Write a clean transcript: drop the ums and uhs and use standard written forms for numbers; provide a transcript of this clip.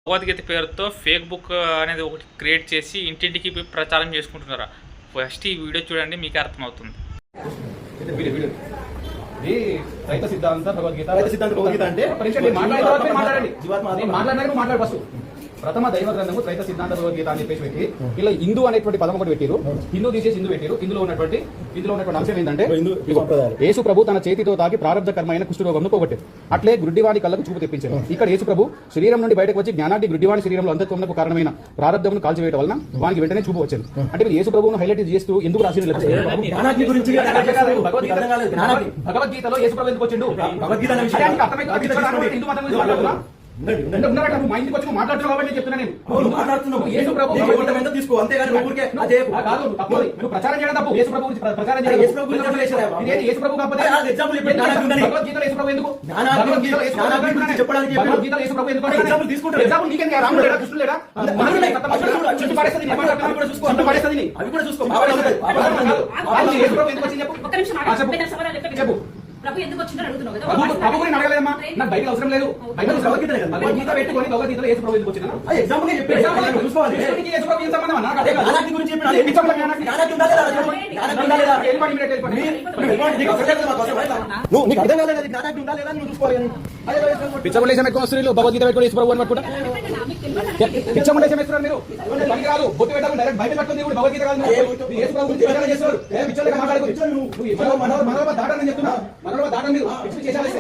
భగవద్గీత పేరుతో fake book అనేది ఒకటి క్రియేట్ చేసి ఇంటింటికి ప్రచారం చేసుకుంటున్నారు. ఫస్ట్ ఈ వీడియో చూడండి, మీకు అర్థమవుతుంది. రైత సిద్ధాంత భగవద్గీత అంటే మాట్లాడారు ఫస్ట్ ప్రథమ దైవ గ్రంథము రైత సిద్ధాంత భగవద్గీత అని చెప్పేసి పెట్టి ఇలా హిందూ అనేటువంటి పదం ఒకటి పెట్టారు. హిందూ తీసేసి హిందూ పెట్టారు. ఇందులో ఉన్నటువంటి అంశం ఏంటంటే యేసు ప్రభు తన చేతితో తాకి ప్రారంభ కర్మైన కుష్ఠరోగంను పోగొట్టారు. అట్లే గుడ్డివాని కళ్ళకు చూపు తెప్పించారు. ఇక్కడ యేసు ప్రభు శరీరం నుండి బయటకు వచ్చి జ్ఞానాన్ని గుడ్డివాని శరీరంలో అంధత్వమునకు కారణమైన ప్రారంభమును కాల్చివేయడం వలన వానికి వెంటనే చూపు వచ్చింది. అంటే యేసు ప్రభువును హైలైట్ చేస్తూ ఎందుకు రాసి భగవద్గీతలో యేసు ప్రభు ఎందుకు వచ్చిండు? హిందూ మతం ఉన్నారట. మా ఇంటికి వచ్చి మాట్లాడుతున్నావు కాబట్టి చెప్తున్నా. నేను తీసుకో అంతేగాని కాదు నువ్వు ప్రచారం చేయడం తప్పు. యేసు ప్రభు గురించి ప్రచారం చేయడం యేసు ప్రభు కాకపోతే భగవద్గీతలో యేసు ప్రభు ఎందుకు? చెప్పడానికి భగవద్గీతలో యేసు ప్రభు ఎందుకు తీసుకుంటారు? ఎగ్జాంపుల్ నీకే రాముడు లేడా, కృష్ణుడు లేడా? చుట్టూ పడేస్తుంది అవి కూడా చూసుకో. యేసు ప్రభు ఎందుకు వచ్చింది చెప్పు. చెప్పు ప్రభు ఎందుకు వచ్చిందని అడుగుతున్నావు కదా. ప్రభు గురించి అడగలేదమ్మా, నాకు బయట అవసరం లేదు. భగవద్గీత పెట్టుకొని భగవద్గీతలో యేసు ప్రభు ఎందుకు వచ్చిందా? ఎగ్జాంపుల్ చూసుకోవాలి. యేసు ప్రభు ఏం సంబంధం అన్నా? గురించి పిచ్చముండేశం ఎక్కువ స్త్రీలు భగవద్గీత పెట్టుకుని యేసు ప్రభు అని పట్టుకుంటా. పిచ్చముండేశం వేస్తున్నారు మీరు. పని కాదు, బొట్టు పెట్టాలి, డైరెక్ట్ బయట పెట్టుకుని భగవద్గీత కాదు. యేసు ప్రభు గురించి ప్రచారం చేస్తారు. పిచ్చోళ్ళగా మాట్లాడుకో. మనోభావ దాటని చెప్తున్నా. మనోభావ దాటని మీరు చేసేయాలి.